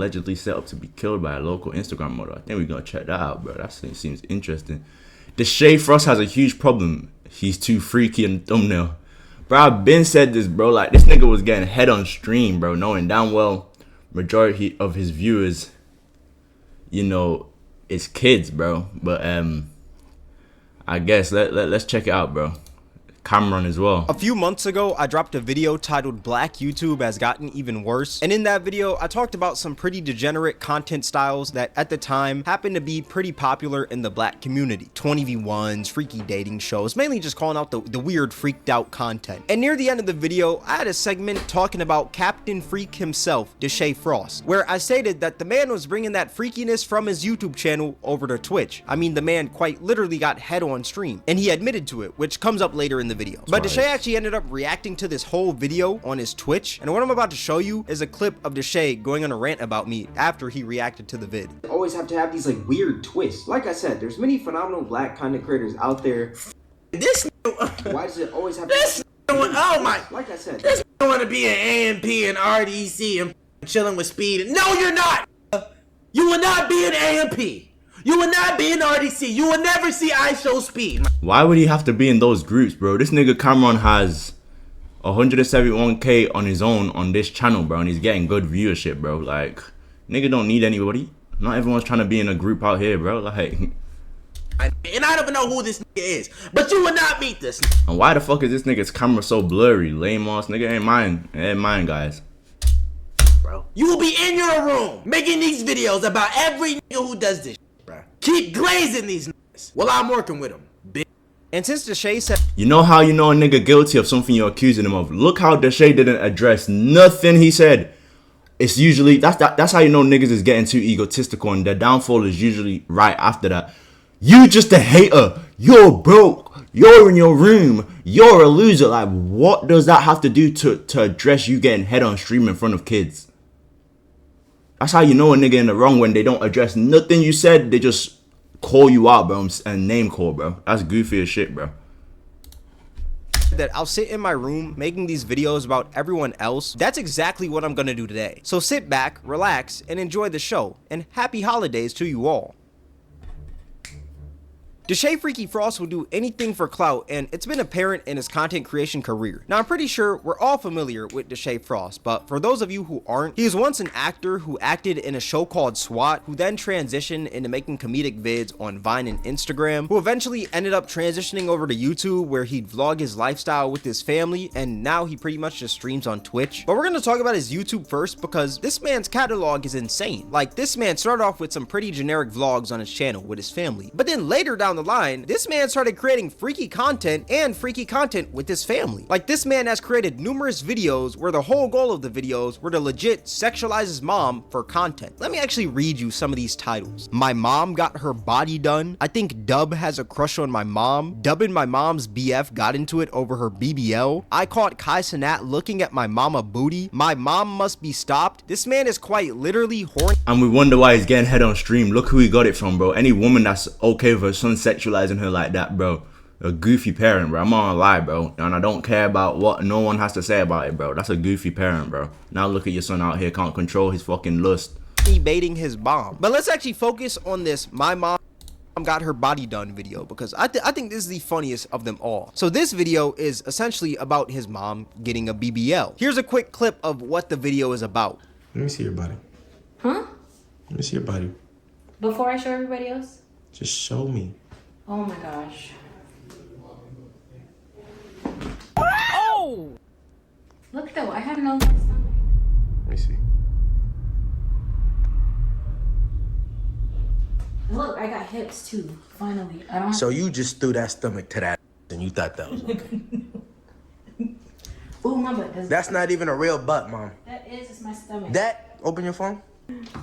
allegedly set up to be killed by a local Instagram model. I think we're gonna check that out, bro. That seems interesting. Deshae Frost has a huge problem. He's too freaky in the thumbnail. Bro, I've been said this, bro. Like, this nigga was getting head on stream, bro, knowing damn well majority of his viewers, you know, is kids, bro. But I guess let's check it out, bro. Kamron as well. A few months ago, I dropped a video titled Black YouTube Has Gotten Even Worse. And in that video, I talked about some pretty degenerate content styles that at the time happened to be pretty popular in the black community. 20v1s, freaky dating shows, mainly just calling out the weird freaked out content. And near the end of the video, I had a segment talking about Captain Freak himself, Deshae Frost, where I stated that the man was bringing that freakiness from his YouTube channel over to Twitch. I mean, the man quite literally got head on stream, and he admitted to it, which comes up later in the video. But Deshae actually ended up reacting to this whole video on his Twitch, and what I'm about to show you is a clip of Deshae going on a rant about me after he reacted to the vid. Always have to have these like weird twists. Like I said, there's many phenomenal black content creators out there. This why does it always have this oh my, like I said, this want to be an AMP and RDC and chilling with Speed. No, you're not. You will not be an AMP. You will not be an RDC. You will never see I Show Speed. Why would he have to be in those groups, bro? This nigga Kamron has 171k on his own on this channel, bro, and he's getting good viewership, bro. Like, nigga don't need anybody. Not everyone's trying to be in a group out here, bro. Like, and I don't even know who this nigga is, but you will not meet this. And why the fuck is this nigga's camera so blurry? Lame ass nigga, ain't mine, guys. Bro, you will be in your room making these videos about every nigga who does this. Keep glazing these niggas while I'm working with them, bitch. And since Deshae said, you know how you know a nigga guilty of something you're accusing him of? Look how Deshae didn't address nothing he said. It's usually, that's how you know niggas is getting too egotistical, and their downfall is usually right after that. You just a hater. You're broke. You're in your room. You're a loser. Like, what does that have to do to address you getting head on stream in front of kids? That's how you know a nigga in the wrong, when they don't address nothing you said. They just call you out, bro, and name call, bro. That's goofy as shit, bro. That I'll sit in my room making these videos about everyone else. That's exactly what I'm gonna do today. So sit back, relax, and enjoy the show. And happy holidays to you all. Deshae Freaky Frost will do anything for clout, and it's been apparent in his content creation career. Now, I'm pretty sure we're all familiar with Deshae Frost, but for those of you who aren't, he was once an actor who acted in a show called SWAT, who then transitioned into making comedic vids on Vine and Instagram, who eventually ended up transitioning over to YouTube, where he'd vlog his lifestyle with his family, and now he pretty much just streams on Twitch. But we're gonna talk about his YouTube first, because this man's catalog is insane. Like, this man started off with some pretty generic vlogs on his channel with his family, but then later down the line, this man started creating freaky content with his family. Like, this man has created numerous videos where the whole goal of the videos were to legit sexualize his mom for content. Let me actually read you some of these titles. My mom got her body done. I think Dub has a crush on my mom. Dub and my mom's BF got into it over her BBL. I caught Kai Cenat looking at my mama booty. My mom must be stopped. This man is quite literally horny. And we wonder why he's getting head on stream. Look who he got it from, bro. Any woman that's okay with her son sexualizing her like that, bro, a goofy parent, bro. I'm not gonna lie, bro, and I don't care about what no one has to say about it, bro. That's a goofy parent, bro. Now look at your son out here, can't control his fucking lust, baiting his bomb. But let's actually focus on this my mom got her body done video, because I think this is the funniest of them all. So this video is essentially about his mom getting a BBL. Here's a quick clip of what the video is about. Let me see your body. Huh? Let me see your body. Before I show everybody else? Just show me. Oh my gosh. Oh! Look though, I have no stomach. Let me see. Look, I got hips too. Finally. I don't So you just threw that stomach to that and you thought that was okay. Ooh, my butt does. That's not even a real butt, Mom. That is just my stomach. That, open your phone.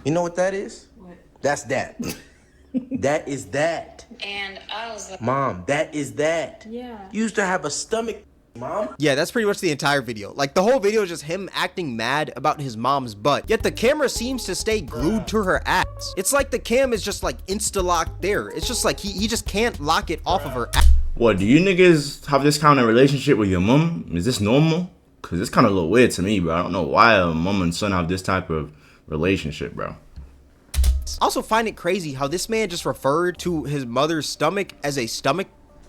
You know what that is? What? That's that. That is that. And I was like, Mom, that is that. yeah. You used to have a stomach, Mom. Yeah, that's pretty much the entire video. Like, the whole video is just him acting mad about his mom's butt, yet the camera seems to stay glued to her ass. It's like the cam is just like insta-locked there. It's just like he just can't lock it off of her ass. What, do you niggas have this kind of relationship with your mom? Is this normal? Cause it's kind of a little weird to me, bro. I don't know why a mom and son have this type of relationship, bro. I also find it crazy how this man just referred to his mother's stomach as a stomach,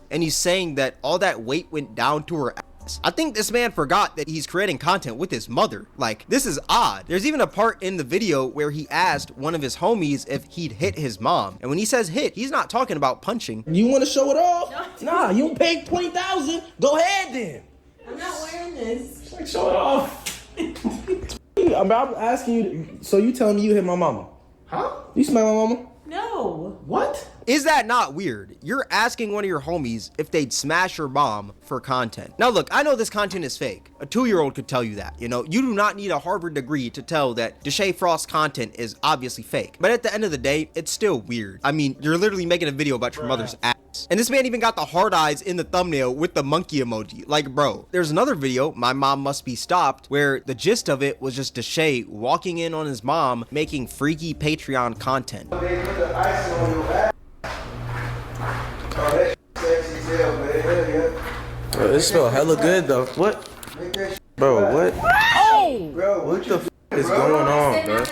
and he's saying that all that weight went down to her ass. I think this man forgot that he's creating content with his mother. Like, this is odd. There's even a part in the video where he asked one of his homies if he'd hit his mom. And when he says hit, he's not talking about punching. You want to show it off? Nah, you paid 20,000. Go ahead then. I'm not wearing this. Like, show it off. I'm asking you. So you telling me you hit my mama? Huh? You smack my mama? No. What? Is that not weird? You're asking one of your homies if they'd smash your mom for content. Now look, I know this content is fake. A 2-year-old could tell you that, you know? You do not need a Harvard degree to tell that Deshae Frost's content is obviously fake. But at the end of the day, it's still weird. I mean, you're literally making a video about your mother's ass. And this man even got the hard eyes in the thumbnail with the monkey emoji. Like, bro, there's another video, My Mom Must Be Stopped, where the gist of it was just Deshae walking in on his mom making freaky Patreon content. Bro, it smell hella good though. What? Bro, what? Oh! Bro, what the is going on, bro?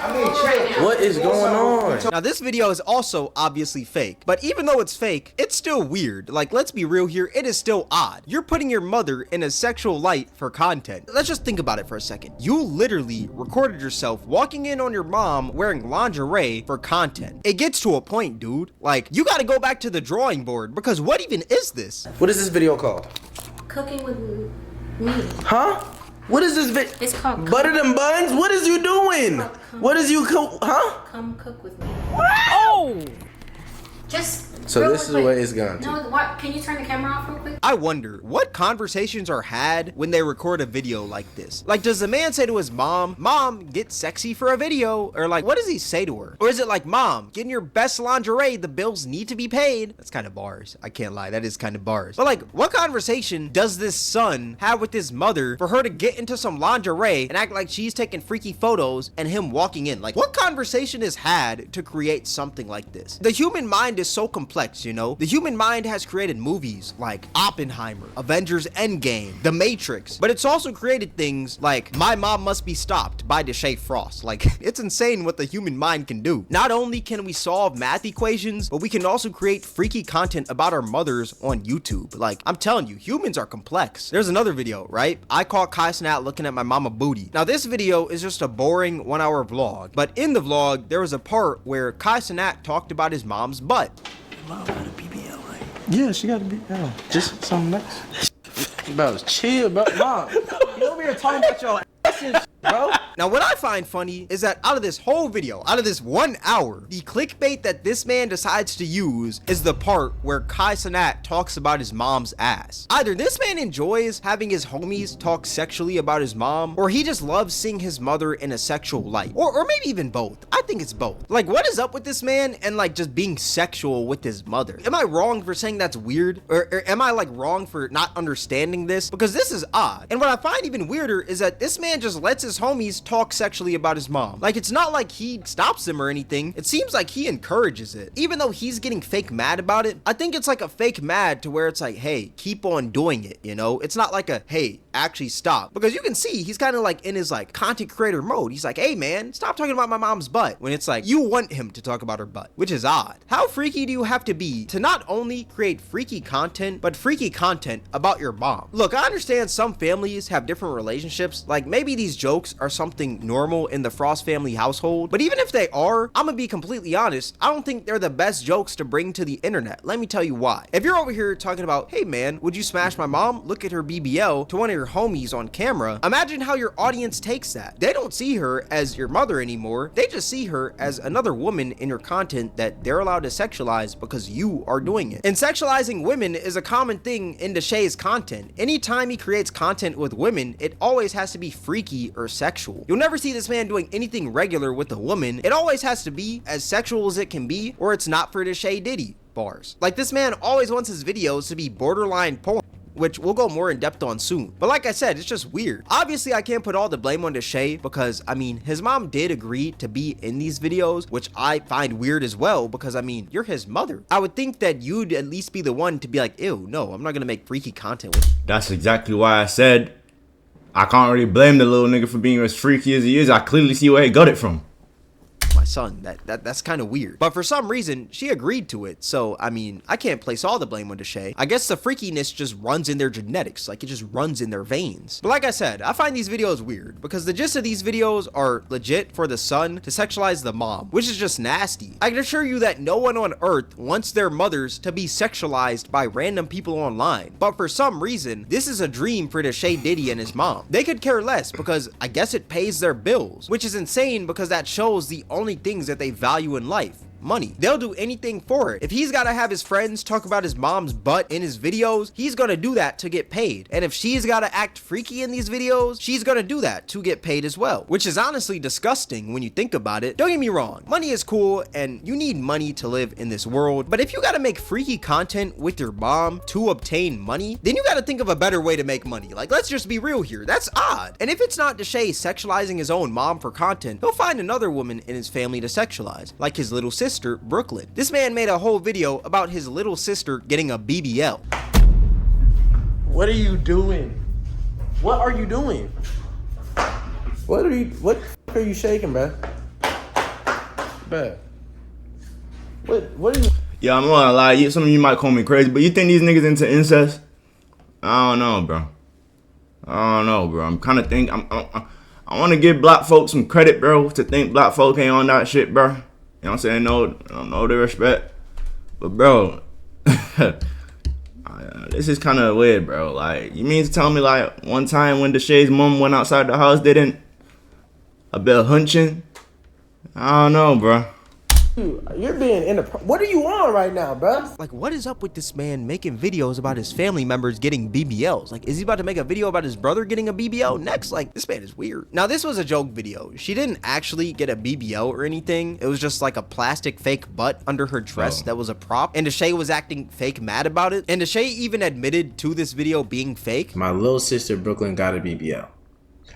What is going on? Now this video is also obviously fake, but even though it's fake, it's still weird. Like, let's be real here, it is still odd. You're putting your mother in a sexual light for content. Let's just think about it for a second. You literally recorded yourself walking in on your mom wearing lingerie for content. It gets to a point, dude. Like, you gotta go back to the drawing board, because what even is this? What is this video called? Cooking with me. Huh? What is this video? It's called Butter them buns? What is you doing? What is you huh? Come cook with me. Oh! Just. So real this is quick. where it's gone to. No, what? Can you turn the camera off real quick? I wonder what conversations are had when they record a video like this. Like, does the man say to his mom, "Mom, get sexy for a video"? Or like, what does he say to her? Or is it like, "Mom, get in your best lingerie, the bills need to be paid"? That's kind of bars. I can't lie, that is kind of bars. But like, what conversation does this son have with his mother for her to get into some lingerie and act like she's taking freaky photos and him walking in? Like, what conversation is had to create something like this? The human mind is so complex, you know? The human mind has created movies like Oppenheimer, Avengers Endgame, The Matrix, but it's also created things like My Mom Must Be Stopped by Deshae Frost. Like, it's insane what the human mind can do. Not only can we solve math equations, but we can also create freaky content about our mothers on YouTube. Like, I'm telling you, humans are complex. There's another video, right? I caught Kai Cenat looking at my mama booty. Now, this video is just a boring 1-hour vlog, but in the vlog, there was a part where Kai Cenat talked about his mom's butt. Mom got a BBL, right? Yeah, she got to be. Yeah, just something nice. Bro, chill, bro. Mom, you over here talking about your ass and shit, bro. Now, what I find funny is that out of this whole video, out of this 1 hour, the clickbait that this man decides to use is the part where Kai Cenat talks about his mom's ass. Either this man enjoys having his homies talk sexually about his mom, or he just loves seeing his mother in a sexual light. Or maybe even both. I think it's both. Like, what is up with this man and like just being sexual with his mother? Am I wrong for saying that's weird? Or am I like wrong for not understanding this? Because this is odd. And what I find even weirder is that this man just lets his homies talk sexually about his mom. Like, it's not like he stops them or anything. It seems like he encourages it. Even though he's getting fake mad about it, I think it's like a fake mad to where it's like, hey, keep on doing it, you know? It's not like a, hey, actually stop. Because you can see he's kind of like in his like content creator mode. He's like, hey man, stop talking about my mom's butt. When it's like, you want him to talk about her butt, which is odd. How freaky do you have to be to not only create freaky content, but freaky content about your mom? Look, I understand some families have different relationships. Like, maybe these jokes are something normal in the Frost family household, but even if they are, I'm gonna be completely honest, I don't think they're the best jokes to bring to the internet. Let me tell you why. If you're over here talking about, hey man, would you smash my mom? Look at her BBL, to one of your homies on camera, imagine how your audience takes that. They don't see her as your mother anymore. They just see her as another woman in your content that they're allowed to sexualize because you are doing it. And sexualizing women is a common thing in Deshae's content. Anytime he creates content with women, it always has to be freaky or sexual. You'll never see this man doing anything regular with a woman. It always has to be as sexual as it can be, or it's not for Deshae Diddy. Bars. Like, this man always wants his videos to be borderline porn, which we'll go more in depth on soon. But like I said, it's just weird. Obviously, I can't put all the blame on Deshae because, I mean, his mom did agree to be in these videos, which I find weird as well because, I mean, you're his mother. I would think that you'd at least be the one to be like, ew, no, I'm not gonna make freaky content with you. That's exactly why I said I can't really blame the little nigga for being as freaky as he is. I clearly see where he got it from. son. That's kind of weird. But for some reason, she agreed to it. So, I mean, I can't place all the blame on Deshae. I guess the freakiness just runs in their genetics. Like, it just runs in their veins. But like I said, I find these videos weird because the gist of these videos are legit for the son to sexualize the mom, which is just nasty. I can assure you that no one on earth wants their mothers to be sexualized by random people online. But for some reason, this is a dream for Deshae Diddy and his mom. They could care less because I guess it pays their bills, which is insane because that shows the only things that they value in life. Money. They'll do anything for it. If he's gotta have his friends talk about his mom's butt in his videos, he's gonna do that to get paid. And if she's gotta act freaky in these videos, she's gonna do that to get paid as well, which is honestly disgusting when you think about it. Don't get me wrong, money is cool and you need money to live in this world, but if you gotta make freaky content with your mom to obtain money, then you gotta think of a better way to make money. Like, let's just be real here. That's odd. And if it's not Deshae sexualizing his own mom for content, he'll find another woman in his family to sexualize, like his little sister, Brooklyn. This man made a whole video about his little sister getting a BBL. What are you doing? What are you doing? What are you shaking, bruh? Bruh. What are you? Yeah, I'm not gonna lie. Some of you might call me crazy, but you think these niggas into incest? I don't know, bro. I'm kind of think I want to give black folks some credit, bro, to think black folk ain't on that shit, bro. You know what I'm saying? No disrespect. But, bro, this is kind of weird, bro. Like, you mean to tell me, like, one time when Deshae's mom went outside the house, didn't a bit of hunching? I don't know, bro. You're being what are you on right now, bro? Like, what is up with this man making videos about his family members getting BBLs? Like, is he about to make a video about his brother getting a BBL next? Like, this man is weird. Now, this was a joke video. She didn't actually get a BBL or anything. It was just like a plastic fake butt under her dress that was a prop. And Deshae was acting fake mad about it. And Deshae even admitted to this video being fake. My little sister Brooklyn got a BBL.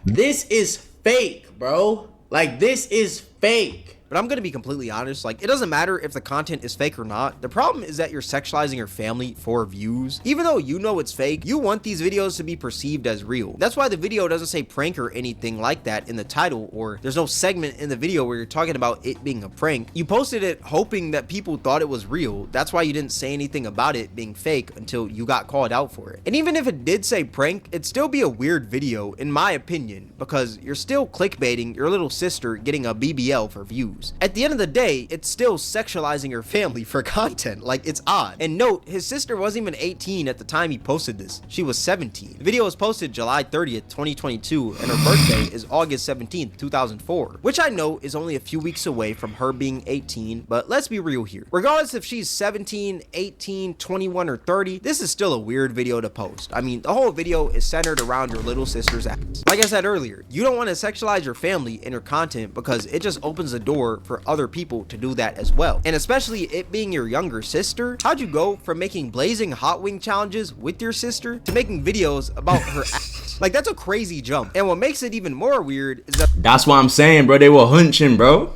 This is fake, bro. Like, this is fake. But I'm gonna be completely honest, like, it doesn't matter if the content is fake or not. The problem is that you're sexualizing your family for views. Even though you know it's fake, you want these videos to be perceived as real. That's why the video doesn't say prank or anything like that in the title, or there's no segment in the video where you're talking about it being a prank. You posted it hoping that people thought it was real. That's why you didn't say anything about it being fake until you got called out for it. And even if it did say prank, it'd still be a weird video, in my opinion, because you're still clickbaiting your little sister getting a BBL for views. At the end of the day, it's still sexualizing your family for content. Like, it's odd. And note, his sister wasn't even 18 at the time he posted this. She was 17. The video was posted July 30th, 2022, and her birthday is August 17th, 2004, which I know is only a few weeks away from her being 18, but let's be real here. Regardless if she's 17, 18, 21, or 30, this is still a weird video to post. I mean, the whole video is centered around your little sister's ass. Like I said earlier, you don't want to sexualize your family in your content because it just opens the door for other people to do that as well. And especially it being your younger sister, how'd you go from making blazing hot wing challenges with your sister to making videos about her ass? Like, that's a crazy jump. And what makes it even more weird is that That's what I'm saying, bro. They were hunching, bro.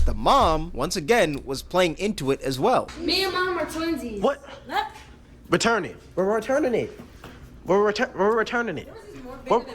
the mom, once again, was playing into it as well. Me and mom are twinsies. What? Return it. We're returning it. We're returning it.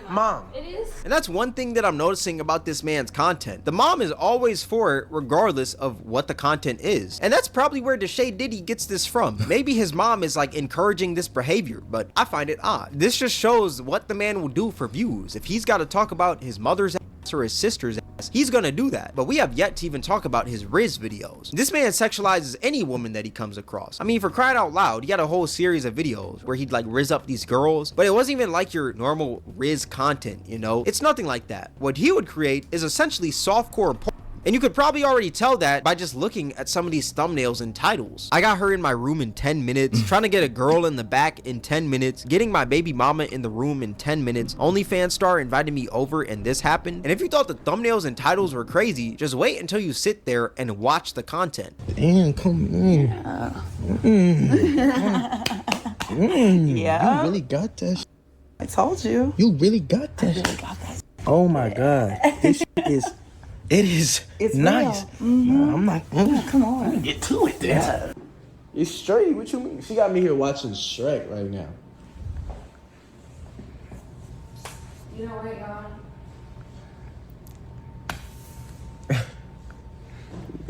Mom. It is? And that's one thing that I'm noticing about this man's content. The mom is always for it regardless of what the content is. And that's probably where Deshae Diddy gets this from. Maybe his mom is like encouraging this behavior, but I find it odd. This just shows what the man will do for views. If he's got to talk about his mother's ass or his sister's ass, he's gonna do that. But we have yet to even talk about his Riz videos. This man sexualizes any woman that he comes across. I mean, for crying out loud, he had a whole series of videos where he'd like Riz up these girls, but it wasn't even like your normal Riz content, you know? It's nothing like that. What he would create is essentially softcore porn. And you could probably already tell that by just looking at some of these thumbnails and titles. I got her in my room in 10 minutes, trying to get a girl in the back in 10 minutes, getting my baby mama in the room in 10 minutes, OnlyFans star invited me over and this happened. And if you thought the thumbnails and titles were crazy, just wait until you sit there and watch the content. Damn, come in. Yeah. You really got that shit. I told you. You really got that shit. Got that. Oh my God. This shit is, it's nice. Mm-hmm. I'm like, Come on. get to it then. Yeah. It's straight. What you mean? She got me here watching Shrek right now. You know what, y'all?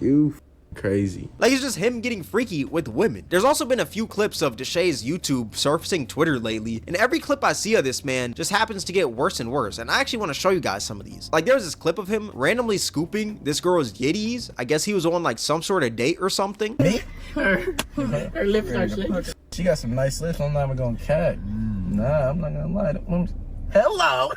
You crazy. Like, it's just him getting freaky with women. There's also been a few clips of Deshae's YouTube surfacing Twitter lately, and every clip I see of this man just happens to get worse and worse, and I actually want to show you guys some of these. Like, there's this clip of him randomly scooping this girl's yitties. I guess he was on like some sort of date or something. Me? Her lips are shaking. She got some nice lips. I'm not even gonna cat. Nah, I'm not gonna lie. Hello.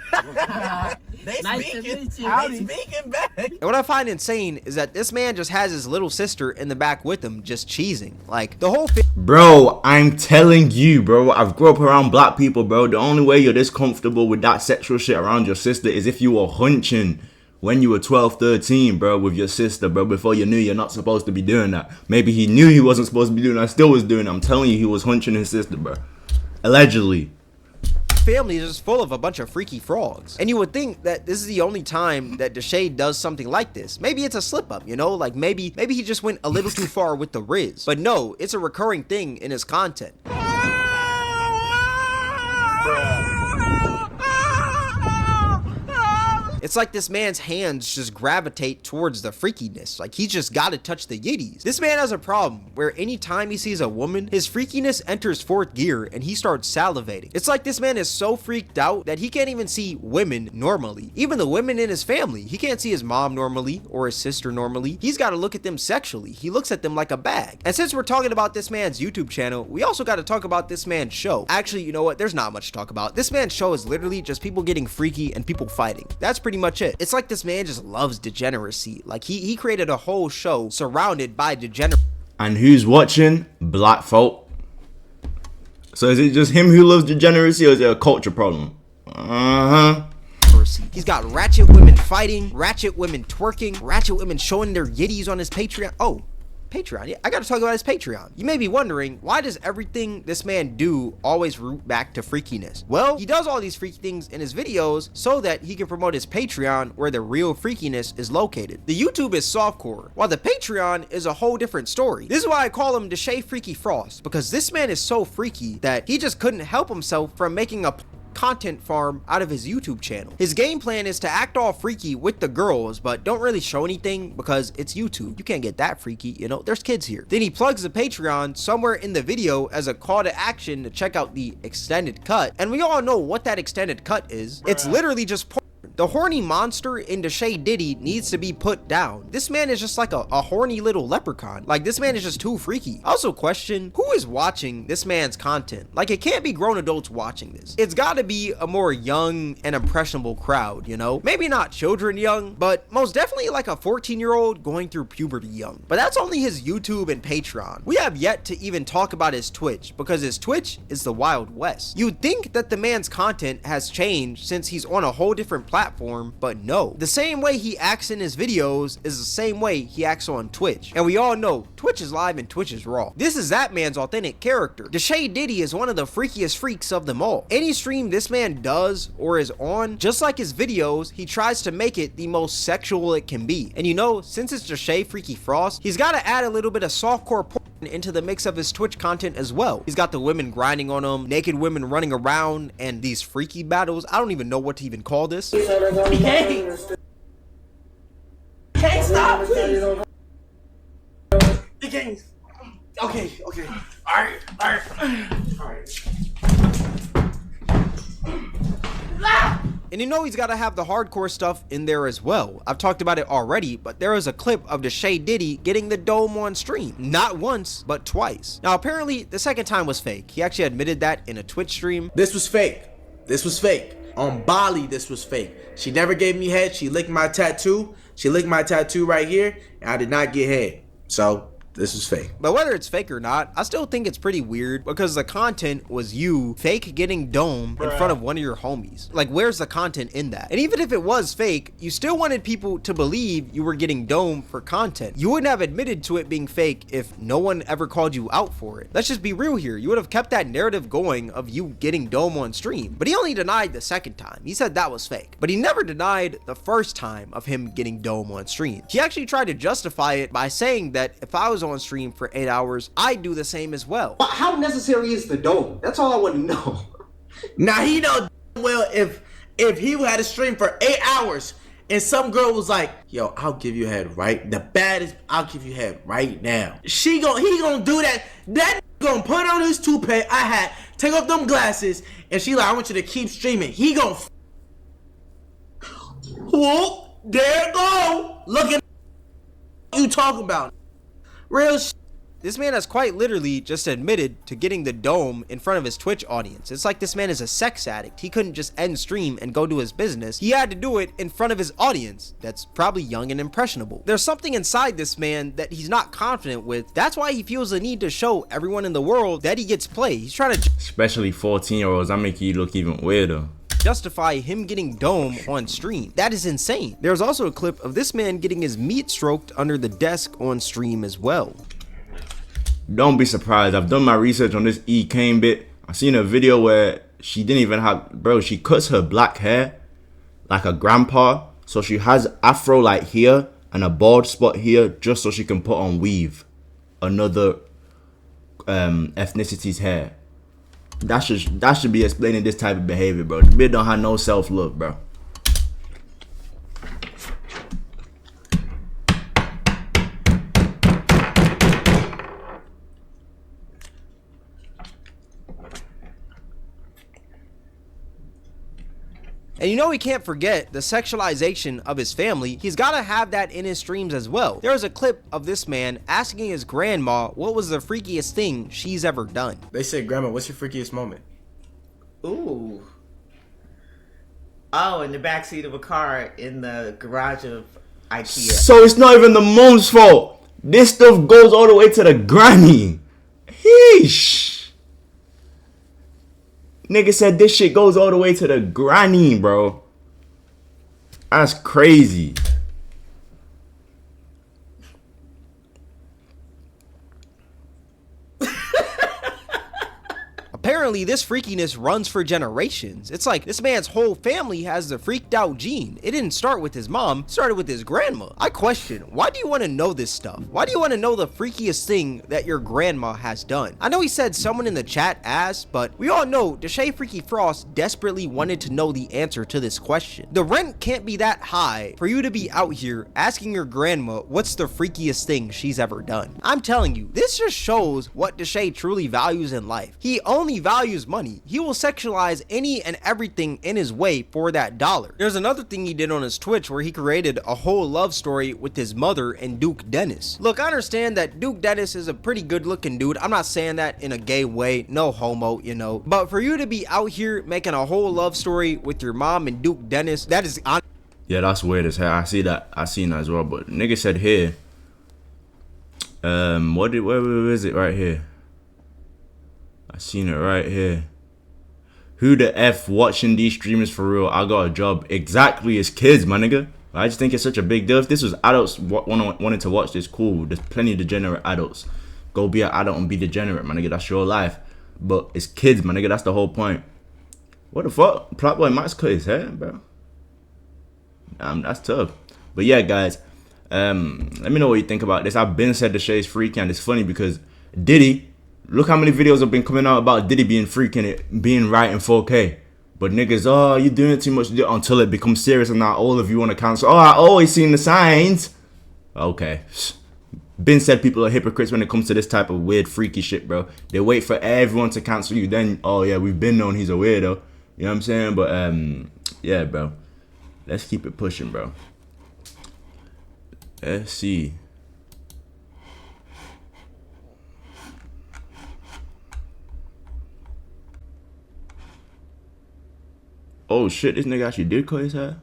They Nice speaking. to meet you. They speaking back. And what I find insane is that this man just has his little sister in the back with him, just cheesing. Like, the whole Bro, I'm telling you, bro, I've grown up around black people, bro. The only way you're this comfortable with that sexual shit around your sister is if you were hunching when you were 12, 13, bro, with your sister, bro, before you knew you're not supposed to be doing that. Maybe he knew he wasn't supposed to be doing that, still was doing it. I'm telling you, he was hunching his sister, bro. Allegedly. family is just full of a bunch of freaky frogs. And you would think that this is the only time that Deshae does something like this. Maybe it's a slip up, you know, like maybe he just went a little too far with the Riz. But no, it's a recurring thing in his content. It's like this man's hands just gravitate towards the freakiness. Like, he's just got to touch the yitties. This man has a problem where anytime he sees a woman, his freakiness enters fourth gear and he starts salivating. It's like this man is so freaked out that he can't even see women normally. Even the women in his family. He can't see his mom normally or his sister normally. He's got to look at them sexually. He looks at them like a bag. And since we're talking about this man's YouTube channel, we also got to talk about this man's show. Actually, you know what? There's not much to talk about. This man's show is literally just people getting freaky and people fighting. That's pretty much it. It's like this man just loves degeneracy. Like he created a whole show surrounded by degeneracy. And who's watching? Black folk. So is it just him who loves degeneracy, or is it a culture problem? He's got ratchet women fighting, ratchet women twerking, ratchet women showing their yitties on his Patreon. Oh, Patreon. Yeah, I gotta talk about his Patreon. You may be wondering, why does everything this man do always root back to freakiness? Well, he does all these freaky things in his videos so that he can promote his Patreon where the real freakiness is located. The YouTube is softcore, while the Patreon is a whole different story. This is why I call him Deshae Freaky Frost, because this man is so freaky that he just couldn't help himself from making a content farm out of his YouTube channel. His game plan is to act all freaky with the girls, but don't really show anything because it's YouTube. You can't get that freaky, you know, there's kids here. Then he plugs the Patreon somewhere in the video as a call to action to check out the extended cut. And we all know what that extended cut is. It's literally just porn. The horny monster in Deshae Diddy needs to be put down. This man is just like a horny little leprechaun. Like, this man is just too freaky. I also question, who is watching this man's content? Like, it can't be grown adults watching this. It's gotta be a more young and impressionable crowd, you know? Maybe not children young, but most definitely like a 14-year-old going through puberty young. But that's only his YouTube and Patreon. We have yet to even talk about his Twitch, because his Twitch is the Wild West. You'd think that the man's content has changed since he's on a whole different platform, but no. The same way he acts in his videos is the same way he acts on Twitch. And we all know Twitch is live and Twitch is raw. This is that man's authentic character. Deshae Diddy is one of the freakiest freaks of them all. Any stream this man does or is on, just like his videos, he tries to make it the most sexual it can be. And you know, since it's Deshae Freaky Frost, he's got to add a little bit of softcore porn into the mix of his Twitch content as well. He's got the women grinding on him, naked women running around, and these freaky battles. I don't even know what to even call this. Can't stop, please. You can't. Okay. All right. And you know he's got to have the hardcore stuff in there as well. I've talked about it already, but there is a clip of Deshae Diddy getting the dome on stream. Not once, but twice. Now, apparently, the second time was fake. He actually admitted that in a Twitch stream. This was fake. On Bali, this was fake. She never gave me head. She licked my tattoo. She licked my tattoo right here, and I did not get head. So this is fake. But whether it's fake or not, I still think it's pretty weird because the content was you fake getting dome in front of one of your homies. Like, where's the content in that? And even if it was fake, you still wanted people to believe you were getting dome for content. You wouldn't have admitted to it being fake if no one ever called you out for it. Let's just be real here. You would have kept that narrative going of you getting dome on stream. But he only denied the second time. He said that was fake. But he never denied the first time of him getting dome on stream. He actually tried to justify it by saying that if I was on stream for 8 hours, I'd do the same as well. How necessary is the dome? That's all I want to know. Now he know well if he had a stream for 8 hours and some girl was like, yo, I'll give you head right, the baddest, I'll give you head right now. He gonna do that. That gonna put on his toupee, I had, take off them glasses, and she like, I want you to keep streaming. He gonna whoop, there it go. Look at you talking about. Real shit. This man has quite literally just admitted to getting the dome in front of his Twitch audience. It's like this man is a sex addict. He couldn't just end stream and go do his business. He had to do it in front of his audience that's probably young and impressionable. There's something inside this man that he's not confident with. That's why he feels the need to show everyone in the world that he gets play. He's trying to Especially 14-year-olds, that make you look even weirder. justify him getting dome on stream. That is insane. There's also a clip of this man getting his meat stroked under the desk on stream as well. Don't be surprised. I've done my research on this E. Kane bit. I seen a video where she didn't even have, bro, she cuts her black hair like a grandpa. So she has afro like here and a bald spot here just so she can put on weave. Another ethnicity's hair. That should be explaining this type of behavior, bro. The bitch don't have no self-love, bro. And you know he can't forget the sexualization of his family. He's got to have that in his streams as well. There is a clip of this man asking his grandma what was the freakiest thing she's ever done. They said, Grandma, what's your freakiest moment? Ooh. Oh, in the backseat of a car in the garage of IKEA. So it's not even the mom's fault. This stuff goes all the way to the granny. Heesh. Nigga said this shit goes all the way to the granny, bro. That's crazy. Apparently, this freakiness runs for generations. It's like this man's whole family has the freaked out gene. It didn't start with his mom, it started with his grandma. I question, why do you want to know this stuff? Why do you want to know the freakiest thing that your grandma has done? I know he said someone in the chat asked, but we all know Deshae Freaky Frost desperately wanted to know the answer to this question. The rent can't be that high for you to be out here asking your grandma what's the freakiest thing she's ever done. I'm telling you, this just shows what Deshae truly values in life. He only values money. He will sexualize any and everything in his way for that dollar. There's another thing he did on his Twitch where he created a whole love story with his mother and Duke Dennis. Look, I understand that Duke Dennis is a pretty good looking dude. I'm not saying that in a gay way, no homo, you know, but for you to be out here making a whole love story with your mom and Duke Dennis, that is Yeah, that's weird as hell. I see that. I seen that as well. But nigga said here. Where is it right here? I seen it right here. Who the F watching these streamers for real? I got a job. Exactly, it's kids, my nigga. I just think it's such a big deal. If this was adults wanting to watch this, cool. There's plenty of degenerate adults. Go be an adult and be degenerate, my nigga. That's your life. But it's kids, my nigga. That's the whole point. What the fuck? Plot Boy Max cut his hair, bro. That's tough. But yeah, guys. Let me know what you think about this. I've been said Deshae is freaky, and it's funny because Diddy. Look how many videos have been coming out about Diddy being freaking it, being right in 4K. But niggas, oh, you doing too much until it becomes serious and now all of you want to cancel. Oh, I always seen the signs. Okay. Been said people are hypocrites when it comes to this type of weird freaky shit, bro. They wait for everyone to cancel you. Then, oh yeah, we've been known he's a weirdo. You know what I'm saying? But, yeah, bro. Let's keep it pushing, bro. Let's see. Oh shit, this nigga actually did cut his hair.